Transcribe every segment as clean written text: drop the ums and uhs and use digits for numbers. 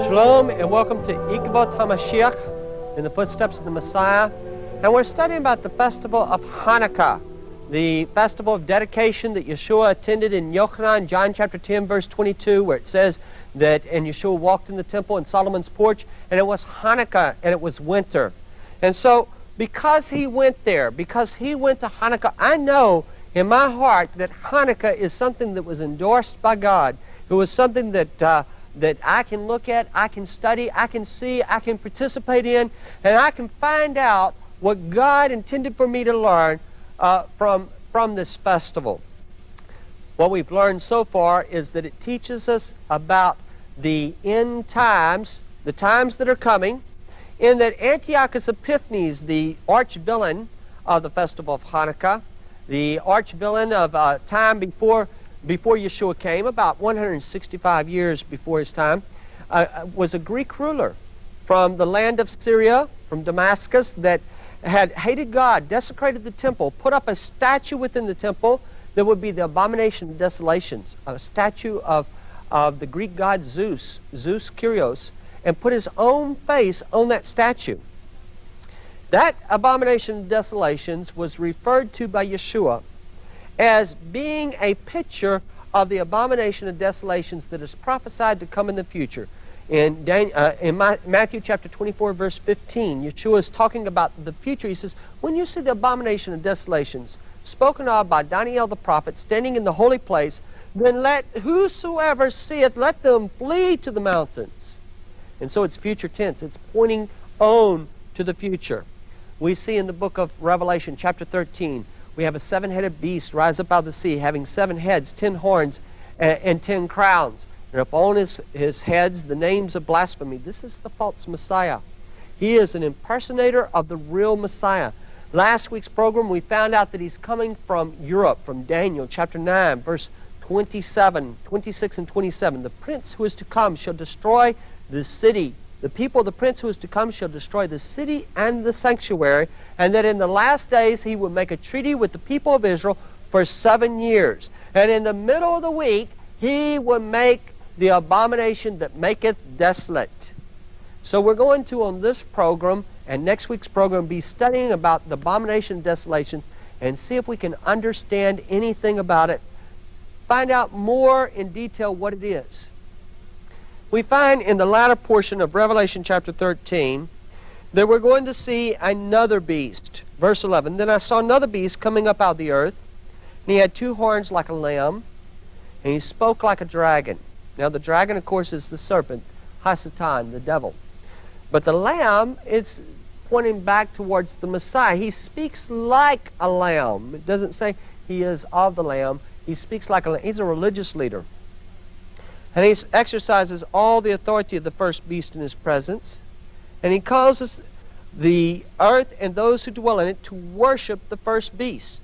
Shalom and welcome to Ikvot HaMashiach, in the footsteps of the Messiah. And we're studying about the festival of Hanukkah, the festival of dedication that Yeshua attended in Yochanan, John chapter 10, verse 22, where it says that, and Yeshua walked in the temple in Solomon's porch, and it was Hanukkah, and it was winter. And so, because he went there, because he went to Hanukkah, I know in my heart that Hanukkah is something that was endorsed by God. It was something that I can look at, I can study, I can see, I can participate in, and I can find out what God intended for me to learn from this festival. What we've learned so far is that it teaches us about the end times, the times that are coming, in that Antiochus Epiphanes, the arch-villain of the festival of Hanukkah, the arch-villain of time before Yeshua came, about 165 years before his time, was a Greek ruler from the land of Syria, from Damascus, that had hated God, desecrated the temple, put up a statue within the temple that would be the abomination of desolations, a statue of the Greek god Zeus Kyrios, and put his own face on that statue. That abomination of desolations was referred to by Yeshua as being a picture of the abomination of desolations that is prophesied to come in the future. In Matthew chapter 24, verse 15, Yeshua is talking about the future. He says, when you see the abomination of desolations spoken of by Daniel the prophet standing in the holy place, then let whosoever seeth, let them flee to the mountains. And so it's future tense. It's pointing on to the future. We see in the book of Revelation chapter 13, we have a seven-headed beast rise up out of the sea, having 7 heads, 10 horns, and 10 crowns. And upon his heads the names of blasphemy. This is the false Messiah. He is an impersonator of the real Messiah. Last week's program we found out that he's coming from Europe, from Daniel chapter 9, verse 27, 26 and 27. The prince who is to come shall destroy the city. The people of the prince who is to come shall destroy the city and the sanctuary, and that in the last days he will make a treaty with the people of Israel for 7 years. And in the middle of the week he will make the abomination that maketh desolate. So we're going to, on this program and next week's program, be studying about the abomination of desolations and see if we can understand anything about it, find out more in detail what it is. We find in the latter portion of Revelation chapter 13 that we're going to see another beast. Verse 11, then I saw another beast coming up out of the earth, and he had 2 horns like a lamb, and he spoke like a dragon. Now the dragon, of course, is the serpent, Hasatan, the devil. But the lamb, it's pointing back towards the Messiah. He speaks like a lamb. It doesn't say he is of the lamb. He speaks like a lamb. He's a religious leader. And he exercises all the authority of the first beast in his presence. And he causes the earth and those who dwell in it to worship the first beast,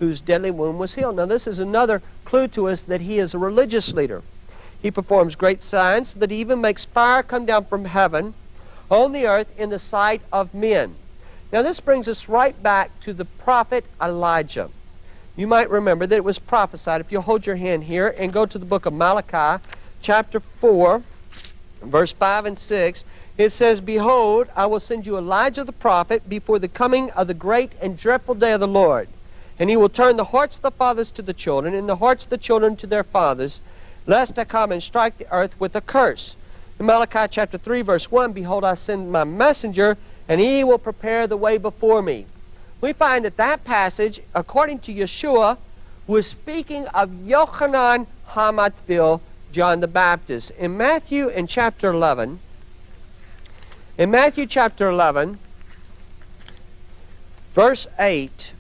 whose deadly wound was healed. Now this is another clue to us that he is a religious leader. He performs great signs, that he even makes fire come down from heaven on the earth in the sight of men. Now this brings us right back to the prophet Elijah. You might remember that it was prophesied, if you'll hold your hand here and go to the book of Malachi, chapter 4, verse 5 and 6, it says, behold, I will send you Elijah the prophet before the coming of the great and dreadful day of the Lord. And he will turn the hearts of the fathers to the children, and the hearts of the children to their fathers, lest I come and strike the earth with a curse. In Malachi chapter 3, verse 1, behold, I send my messenger, and he will prepare the way before me. We find that that passage, according to Yeshua, was speaking of Yochanan HaMatbil, John the Baptist. In Matthew chapter 11, verse 8,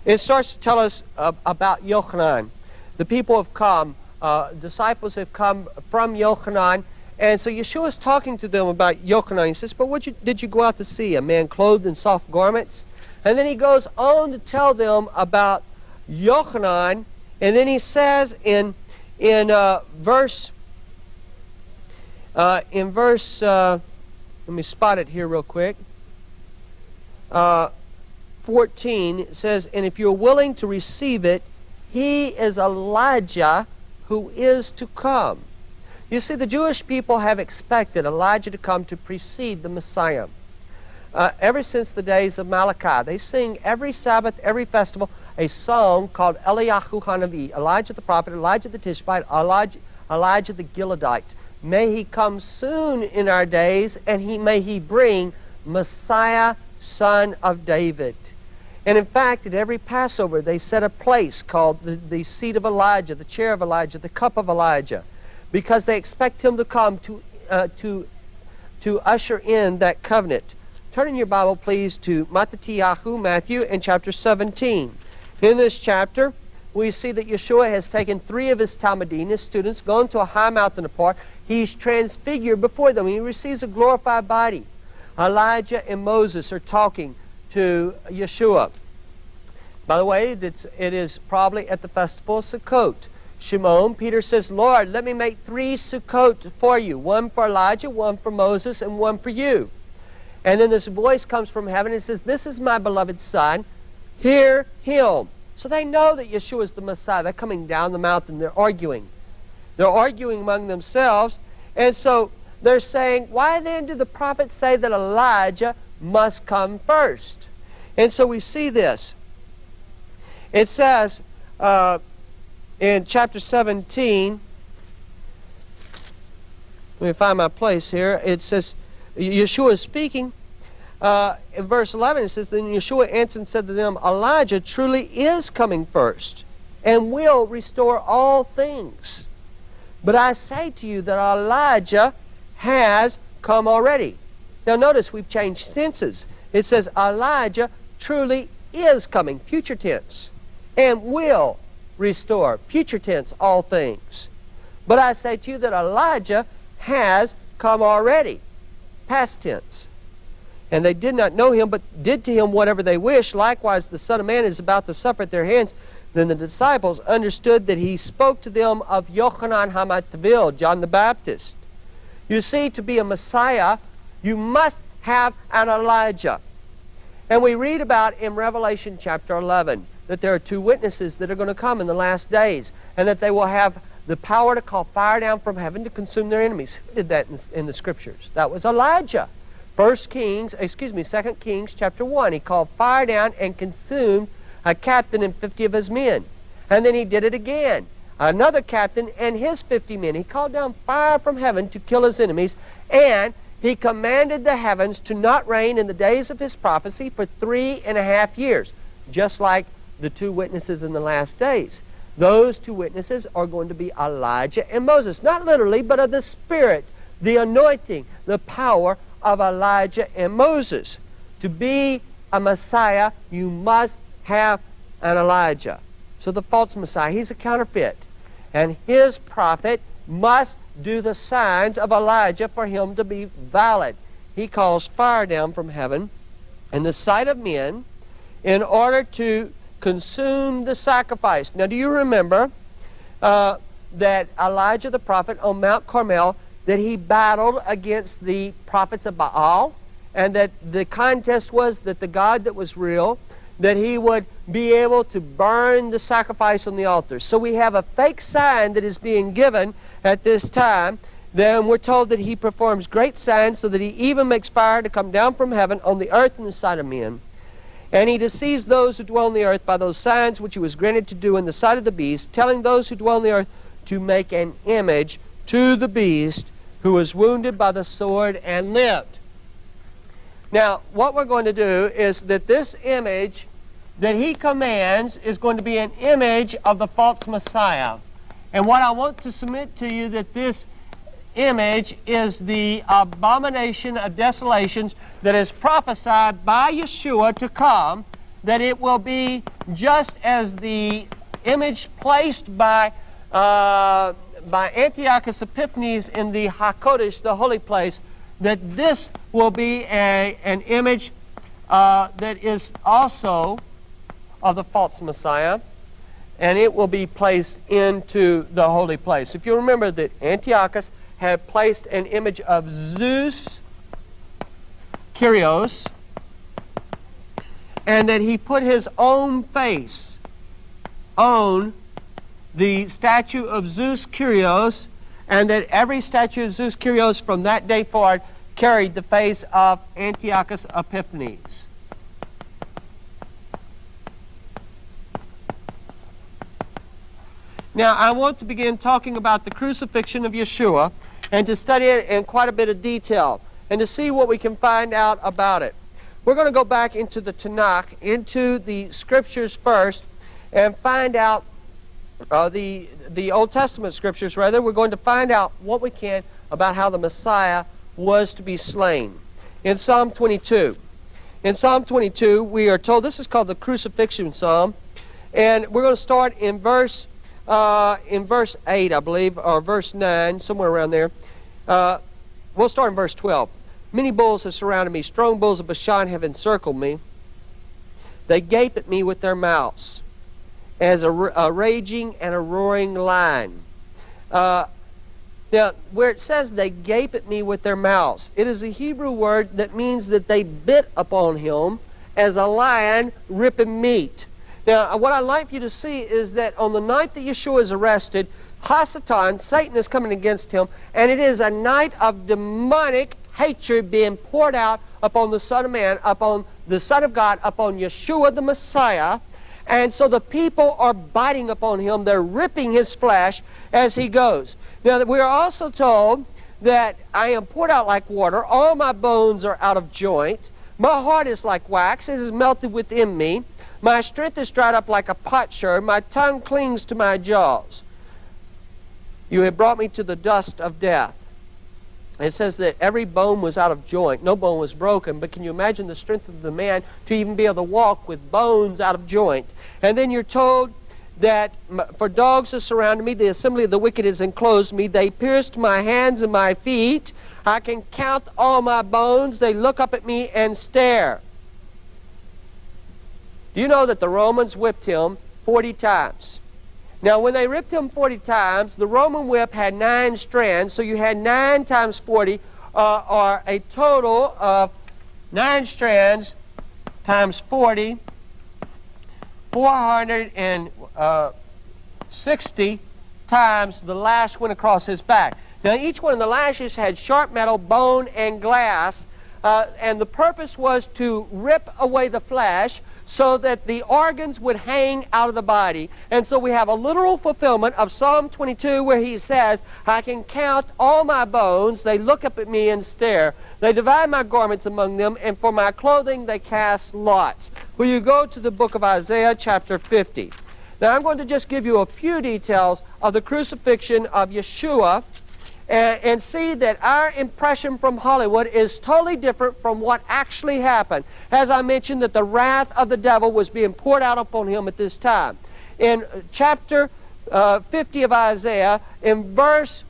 it starts to tell us about Yochanan. The people have come, disciples have come from Yochanan, and so Yeshua is talking to them about Yochanan. He says, but what did you go out to see? A man clothed in soft garments? And then he goes on to tell them about Yochanan, and then he says in verse, let me spot it here real quick, 14, it says, and if you're willing to receive it, he is Elijah who is to come. You see, the Jewish people have expected Elijah to come to precede the Messiah. Ever since the days of Malachi, they sing every Sabbath, every festival, a song called Eliyahu Hanavi, Elijah the prophet, Elijah the Tishbite, Elijah the Gileadite. May he come soon in our days, and may he bring Messiah, son of David. And in fact, at every Passover, they set a place called the seat of Elijah, the chair of Elijah, the cup of Elijah, because they expect him to come to usher in that covenant. Turn in your Bible, please, to Matthew, and chapter 17. In this chapter, we see that Yeshua has taken 3 of his Talmudim, his students, gone to a high mountain apart. He's transfigured before them. He receives a glorified body. Elijah and Moses are talking to Yeshua. By the way, it is probably at the festival of Sukkot. Shimon, Peter says, Lord, let me make 3 Sukkot for you. One for Elijah, one for Moses, and one for you. And then this voice comes from heaven and says, this is my beloved Son. Hear him. So they know that Yeshua is the Messiah. They're coming down the mountain. They're arguing. They're arguing among themselves. And so they're saying, why then do the prophets say that Elijah must come first? And so we see this. It says in chapter 17, let me find my place here. It says, Yeshua is speaking. In verse 11 it says, then Yeshua answered and said to them, Elijah truly is coming first, and will restore all things. But I say to you that Elijah has come already. Now notice we've changed tenses. It says Elijah truly is coming, future tense, and will restore, future tense, all things. But I say to you that Elijah has come already, past tense. And they did not know him, but did to him whatever they wished. Likewise, the Son of Man is about to suffer at their hands. Then the disciples understood that he spoke to them of Yochanan HaMatbil, John the Baptist. You see, to be a Messiah, you must have an Elijah. And we read about in Revelation chapter 11 that there are 2 witnesses that are going to come in the last days, and that they will have the power to call fire down from heaven to consume their enemies. Who did that in the Scriptures? That was Elijah. 2 Kings chapter 1. He called fire down and consumed a captain and 50 of his men. And then he did it again. Another captain and his 50 men. He called down fire from heaven to kill his enemies, and he commanded the heavens to not rain in the days of his prophecy for 3.5 years, just like the 2 witnesses in the last days. Those 2 witnesses are going to be Elijah and Moses. Not literally, but of the Spirit, the anointing, the power of Elijah and Moses. To be a Messiah, you must have an Elijah. So the false Messiah, he's a counterfeit. And his prophet must do the signs of Elijah for him to be valid. He calls fire down from heaven in the sight of men in order to consume the sacrifice. Now, do you remember that Elijah the prophet on Mount Carmel, that he battled against the prophets of Baal, and that the contest was that the God that was real, that he would be able to burn the sacrifice on the altar. So we have a fake sign that is being given at this time. Then we're told that he performs great signs, so that he even makes fire to come down from heaven on the earth in the sight of men. And he deceives those who dwell on the earth by those signs which he was granted to do in the sight of the beast, telling those who dwell on the earth to make an image to the beast who was wounded by the sword and lived. Now, what we're going to do is that this image that he commands is going to be an image of the false Messiah. And what I want to submit to you, that this image is the abomination of desolations that is prophesied by Yeshua to come, that it will be just as the image placed by Antiochus Epiphanes in the HaKodesh, the holy place, that this will be an image that is also of the false Messiah, and it will be placed into the holy place. If you remember that Antiochus had placed an image of Zeus, Kyrios, and that he put his own face on the statue of Zeus Kyrios, and that every statue of Zeus Kyrios from that day forward carried the face of Antiochus Epiphanes. Now, I want to begin talking about the crucifixion of Yeshua and to study it in quite a bit of detail and to see what we can find out about it. We're going to go back into the Tanakh, into the Scriptures first, and find out the Old Testament Scriptures, rather. We're going to find out what we can about how the Messiah was to be slain. In Psalm 22. In Psalm 22, we are told, this is called the Crucifixion Psalm, and we're going to start in verse 8, I believe, or verse 9, somewhere around there. We'll start in verse 12. Many bulls have surrounded me. Strong bulls of Bashan have encircled me. They gape at me with their mouths as a raging and a roaring lion. Now, where it says they gape at me with their mouths, it is a Hebrew word that means that they bit upon him as a lion ripping meat. Now, what I'd like you to see is that on the night that Yeshua is arrested, Hasatan, Satan, is coming against him, and it is a night of demonic hatred being poured out upon the Son of Man, upon the Son of God, upon Yeshua the Messiah. And so the people are biting upon him. They're ripping his flesh as he goes. Now, we are also told that I am poured out like water. All my bones are out of joint. My heart is like wax. It is melted within me. My strength is dried up like a potsherd. My tongue clings to my jaws. You have brought me to the dust of death. It says that every bone was out of joint. No bone was broken. But can you imagine the strength of the man to even be able to walk with bones out of joint? And then you're told that for dogs have surrounded me, the assembly of the wicked has enclosed me. They pierced my hands and my feet. I can count all my bones. They look up at me and stare. Do you know that the Romans whipped him 40 times? Now, when they whipped him 40 times, the Roman whip had 9 strands, so you had 9 times 40, or a total of 9 strands times 40, 460 times the lash went across his back. Now, each one of the lashes had sharp metal, bone, and glass, and the purpose was to rip away the flesh so that the organs would hang out of the body. And so we have a literal fulfillment of Psalm 22 where he says, I can count all my bones. They look up at me and stare. They divide my garments among them, and for my clothing they cast lots. Will you go to the book of Isaiah chapter 50? Now I'm going to just give you a few details of the crucifixion of Yeshua, and see that our impression from Hollywood is totally different from what actually happened. As I mentioned, that the wrath of the devil was being poured out upon him at this time. In chapter 50 of Isaiah, in verse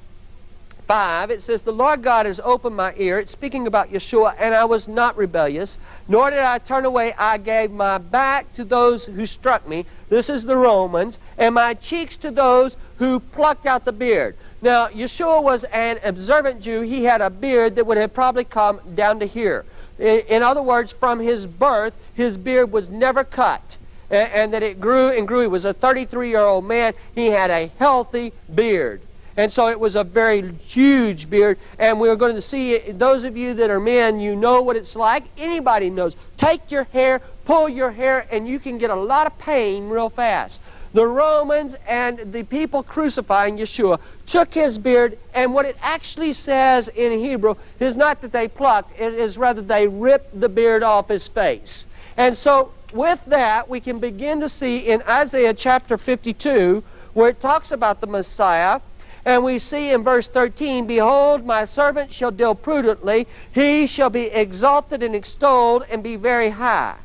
5, it says, the Lord God has opened my ear. It's speaking about Yeshua, and I was not rebellious, nor did I turn away. I gave my back to those who struck me. This is the Romans. And my cheeks to those who plucked out the beard. Now, Yeshua was an observant Jew. He had a beard that would have probably come down to here. In other words, from his birth, his beard was never cut. And that it grew and grew. He was a 33-year-old man. He had a healthy beard. And so it was a very huge beard. And we're going to see, those of you that are men, you know what it's like. Anybody knows. Take your hair, pull your hair, and you can get a lot of pain real fast. The Romans and the people crucifying Yeshua took his beard, and what it actually says in Hebrew is not that they plucked, it is rather they ripped the beard off his face. And so with that, we can begin to see in Isaiah chapter 52, where it talks about the Messiah, and we see in verse 13, behold, my servant shall deal prudently, he shall be exalted and extolled and be very high.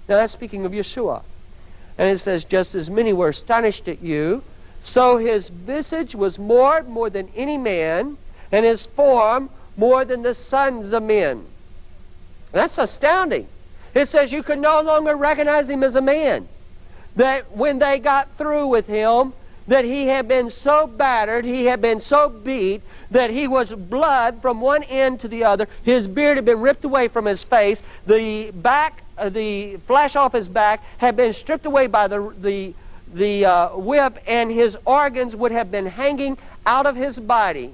Now that's speaking of Yeshua. And it says, just as many were astonished at you, so his visage was more than any man, and his form more than the sons of men. That's astounding. It says you could no longer recognize him as a man. That when they got through with him, that he had been so battered, he had been so beat, that he was blood from one end to the other. His beard had been ripped away from his face. The flesh off his back had been stripped away by the whip, and his organs would have been hanging out of his body.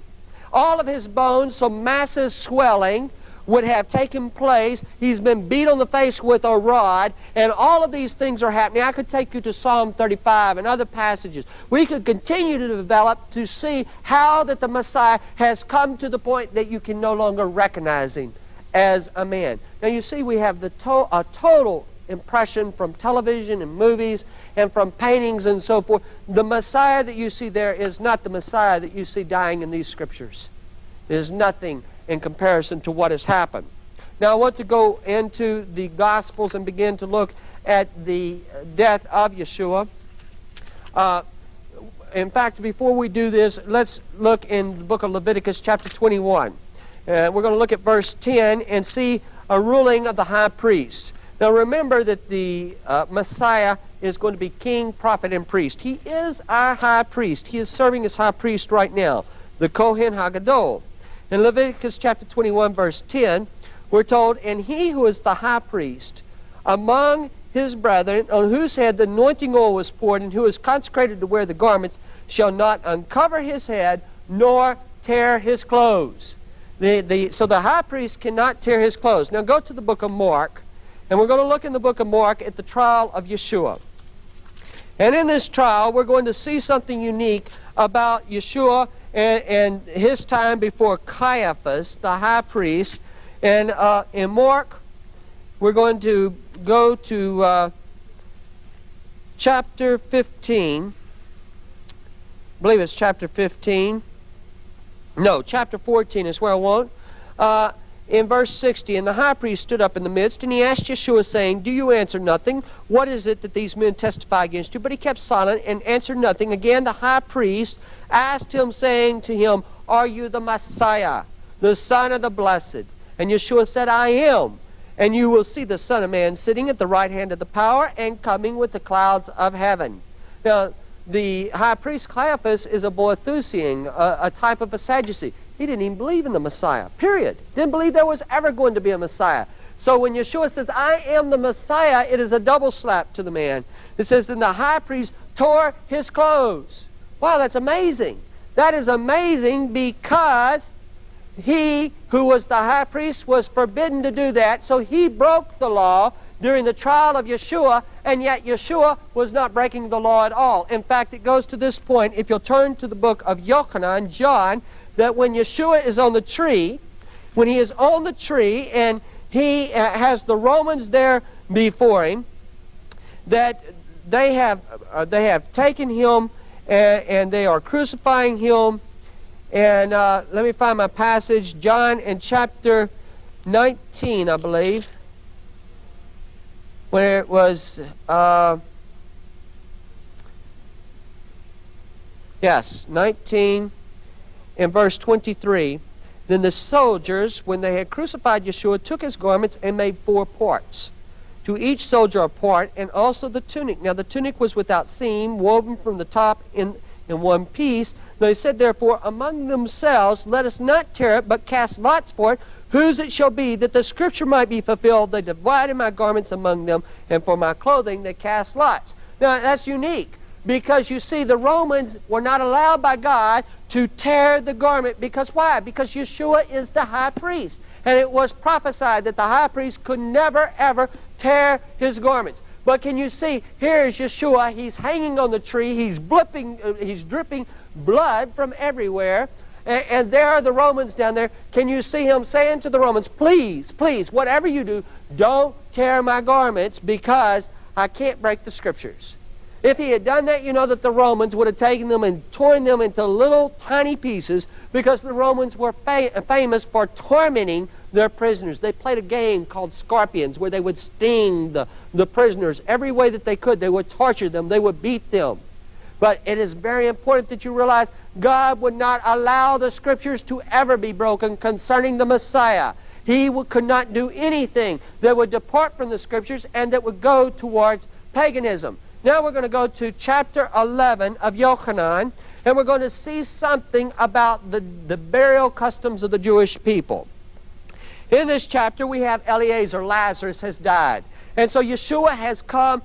All of his bones, some massive swelling would have taken place. He's been beat on the face with a rod, and all of these things are happening. I could take you to Psalm 35 and other passages. We could continue to develop to see how that the Messiah has come to the point that you can no longer recognize him as a man. Now you see, we have a total impression from television and movies and from paintings and so forth. The Messiah that you see there is not the Messiah that you see dying in these scriptures. There's nothing in comparison to what has happened. Now I want to go into the Gospels and begin to look at the death of Yeshua. In fact, before we do this, let's look in the book of Leviticus chapter 21. We're going to look at verse 10 and see a ruling of the high priest. Now remember that the Messiah is going to be king, prophet, and priest. He is our high priest. He is serving as high priest right now, the Kohen HaGadol. In Leviticus chapter 21, verse 10, we're told, "And he who is the high priest among his brethren, on whose head the anointing oil was poured, and who is consecrated to wear the garments, shall not uncover his head, nor tear his clothes." So the high priest cannot tear his clothes. Now go to the book of Mark, and we're going to look in the book of Mark at the trial of Yeshua. And in this trial, we're going to see something unique about Yeshua and his time before Caiaphas, the high priest. And in Mark, we're going to go to chapter 15. I believe it's chapter 15. No, chapter 14 is where I want. In verse 60, "And the high priest stood up in the midst, and he asked Yeshua, saying, Do you answer nothing? What is it that these men testify against you? But he kept silent and answered nothing. Again the high priest asked him, saying to him, Are you the Messiah, the Son of the Blessed? And Yeshua said, I am. And you will see the Son of Man sitting at the right hand of the power and coming with the clouds of heaven." Now, the high priest Caiaphas is a Boethusian, a type of a Sadducee. He didn't even believe in the Messiah, period. Didn't believe there was ever going to be a Messiah. So when Yeshua says, I am the Messiah, it is a double slap to the man. It says, then the high priest tore his clothes. Wow, that's amazing. That is amazing because he who was the high priest was forbidden to do that. So he broke the law during the trial of Yeshua, and yet Yeshua was not breaking the law at all. In fact, it goes to this point, if you'll turn to the book of Yochanan, John, that when Yeshua is on the tree, when he is on the tree and he has the Romans there before him, that they have taken him and they are crucifying him. And let me find my passage, John in chapter 19, I believe, where it was, yes, 19 in verse 23. Then the soldiers, when they had crucified Yeshua, took his garments and made 4 parts, to each soldier a part, and also the tunic. Now the tunic was without seam, woven from the top in one piece. They said, therefore, among themselves, let us not tear it, but cast lots for it, whose it shall be, that the scripture might be fulfilled. They divided my garments among them, and for my clothing they cast lots. Now that's unique, because you see, the Romans were not allowed by God to tear the garment. Because why? Because Yeshua is the high priest. And it was prophesied that the high priest could never, ever tear his garments. But can you see, here is Yeshua. He's hanging on the tree. He's dripping blood from everywhere. And there are the Romans down there. Can you see him saying to the Romans, please, please, whatever you do, don't tear my garments, because I can't break the scriptures. If he had done that, you know that the Romans would have taken them and torn them into little tiny pieces, because the Romans were famous for tormenting their prisoners. They played a game called Scorpions, where they would sting the prisoners every way that they could. They would torture them. They would beat them. But it is very important that you realize God would not allow the scriptures to ever be broken concerning the Messiah. He could not do anything that would depart from the scriptures and that would go towards paganism. Now we're going to go to chapter 11 of Yochanan, and we're going to see something about the burial customs of the Jewish people. In this chapter we have Eliezer, Lazarus has died. And so Yeshua has come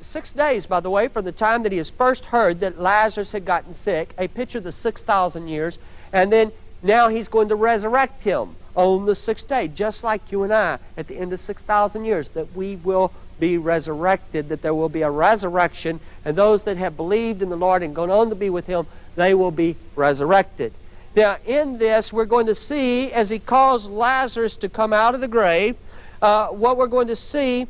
6 days, by the way, from the time that he has first heard that Lazarus had gotten sick, a picture of the 6,000 years, and then now he's going to resurrect him on the 6th day, just like you and I, at the end of 6,000 years, that we will be resurrected, that there will be a resurrection, and those that have believed in the Lord and gone on to be with him, they will be resurrected. Now, in this, we're going to see, as he calls Lazarus to come out of the grave, what we're going to see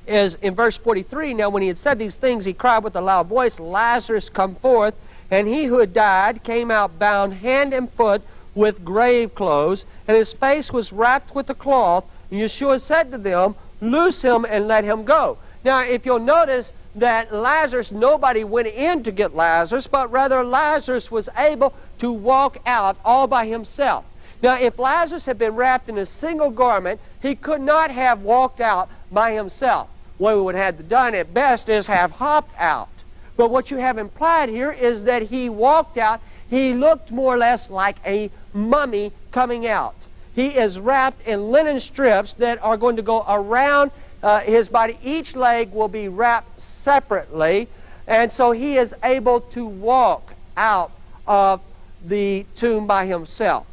is in verse 43, now when he had said these things, he cried with a loud voice, Lazarus, come forth. And he who had died came out bound hand and foot with grave clothes, and his face was wrapped with a cloth. And Yeshua said to them, loose him and let him go. Now, if you'll notice that Lazarus, nobody went in to get Lazarus, but rather Lazarus was able to walk out all by himself. Now, if Lazarus had been wrapped in a single garment, he could not have walked out by himself. What we would have done at best is have hopped out. But what you have implied here is that he walked out. He looked more or less like a mummy coming out. He is wrapped in linen strips that are going to go around his body. Each leg will be wrapped separately, and so he is able to walk out of the tomb by himself.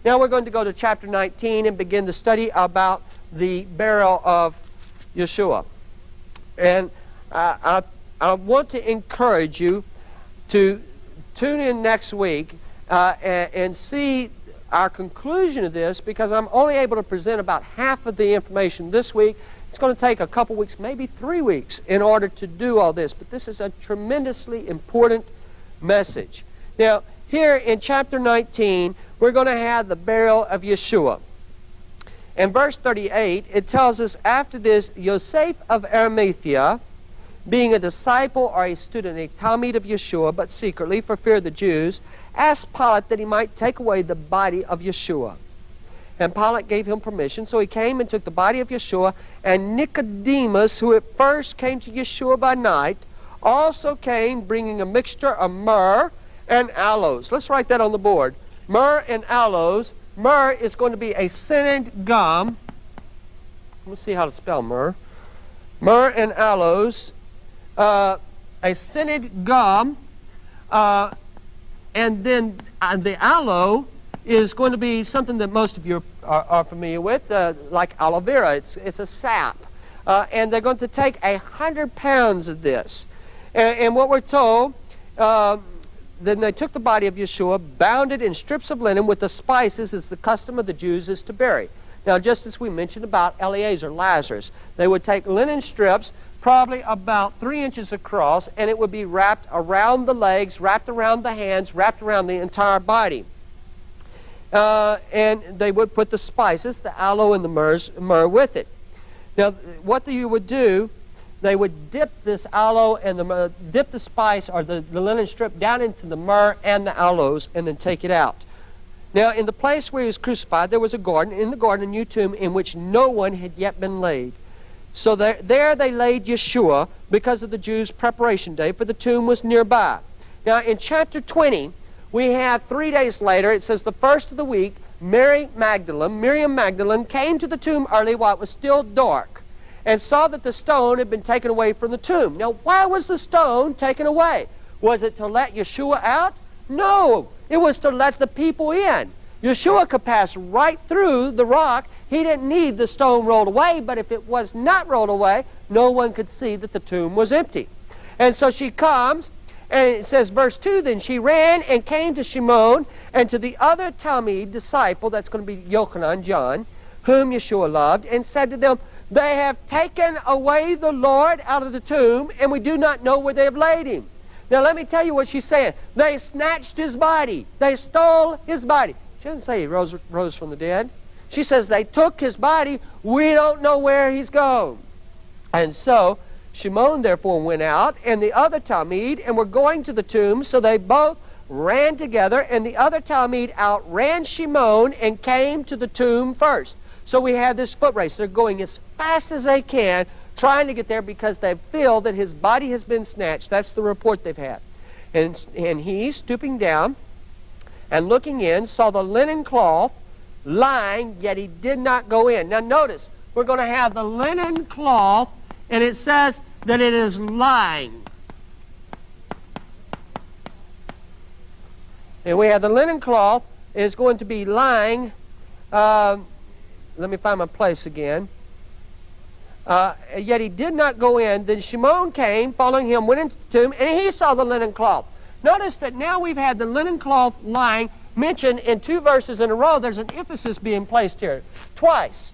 Now we're going to go to chapter 19 and begin the study about the burial of Yeshua. And I want to encourage you to tune in next week and see our conclusion of this, because I'm only able to present about half of the information this week. It's going to take a couple weeks, maybe 3 weeks, in order to do all this. But this is a tremendously important message. Now, here in chapter 19, we're going to have the burial of Yeshua. In verse 38, it tells us, after this, Yosef of Arimathea, being a disciple or a student, a Talmud of Yeshua, but secretly for fear of the Jews, asked Pilate that he might take away the body of Yeshua. And Pilate gave him permission, so he came and took the body of Yeshua, and Nicodemus, who at first came to Yeshua by night, also came, bringing a mixture of myrrh and aloes. Let's write that on the board. Myrrh and aloes. Myrrh is going to be a scented gum. Let's see how to spell myrrh. Myrrh and aloes. A scented gum. And then the aloe is going to be something that most of you are familiar with, like aloe vera. It's a sap. And they're going to take 100 pounds of this. And what we're told, then they took the body of Yeshua, bound it in strips of linen with the spices, as the custom of the Jews is to bury. Now, just as we mentioned about Eliezer, Lazarus, they would take linen strips, probably about 3 inches across, and it would be wrapped around the legs, wrapped around the hands, wrapped around the entire body. And they would put the spices, the aloe and the myrrh with it. Now, what you would do, they would dip this aloe and dip the spice or the linen strip down into the myrrh and the aloes, and then take it out. Now, in the place where he was crucified, there was a garden. In the garden, a new tomb in which no one had yet been laid. So there they laid Yeshua because of the Jews' preparation day, for the tomb was nearby. Now, in chapter 20, we have 3 days later, it says, the first of the week, Miriam Magdalene, came to the tomb early while it was still dark, and saw that the stone had been taken away from the tomb. Now, why was the stone taken away? Was it to let Yeshua out? No, it was to let the people in. Yeshua could pass right through the rock. He didn't need the stone rolled away, but if it was not rolled away, no one could see that the tomb was empty. And so she comes, and it says, verse 2, then she ran and came to Shimon and to the other Talmud disciple, that's going to be Yochanan, John, whom Yeshua loved, and said to them, they have taken away the Lord out of the tomb, and we do not know where they have laid him. Now let me tell you what she's saying. They snatched his body. They stole his body. She doesn't say he rose from the dead. She says they took his body. We don't know where he's gone. And so Shimon therefore went out, and the other Talmud, and were going to the tomb. So they both ran together, and the other Talmud outran Shimon and came to the tomb first. So we have this foot race. They're going as fast as they can, trying to get there because they feel that his body has been snatched. That's the report they've had. And he, stooping down and looking in, saw the linen cloth lying, yet he did not go in. Now notice, we're going to have the linen cloth, and it says that it is lying. And we have the linen cloth is going to be lying. Let me find my place again. Yet he did not go in. Then Shimon came, following him, went into the tomb, and he saw the linen cloth. Notice that now we've had the linen cloth lying mentioned in 2 verses in a row. There's an emphasis being placed here twice.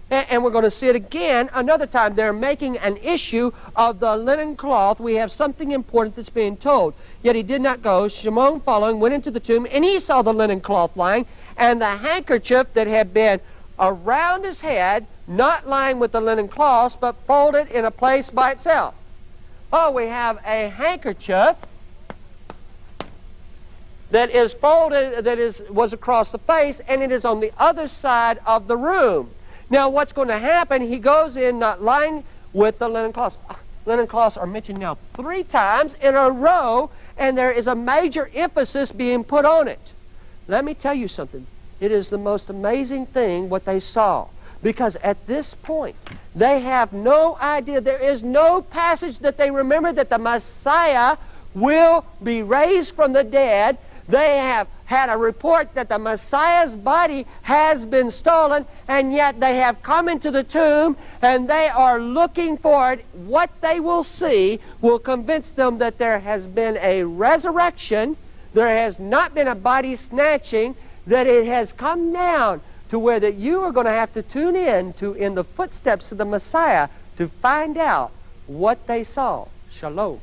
And we're going to see it again another time. They're making an issue of the linen cloth. We have something important that's being told. Yet he did not go. Shimon following went into the tomb, and he saw the linen cloth lying, and the handkerchief that had been around his head, not lying with the linen cloth, but folded in a place by itself. Oh, we have a handkerchief that is folded, was across the face, and it is on the other side of the room. Now, what's going to happen, he goes in not lying with the linen cloths. Linen cloths are mentioned now 3 times in a row, and there is a major emphasis being put on it. Let me tell you something. It is the most amazing thing what they saw, because at this point, they have no idea. There is no passage that they remember that the Messiah will be raised from the dead. They have had a report that the Messiah's body has been stolen, and yet they have come into the tomb, and they are looking for it. What they will see will convince them that there has been a resurrection, there has not been a body snatching, that it has come down to where that you are going to have to tune in the footsteps of the Messiah to find out what they saw. Shalom.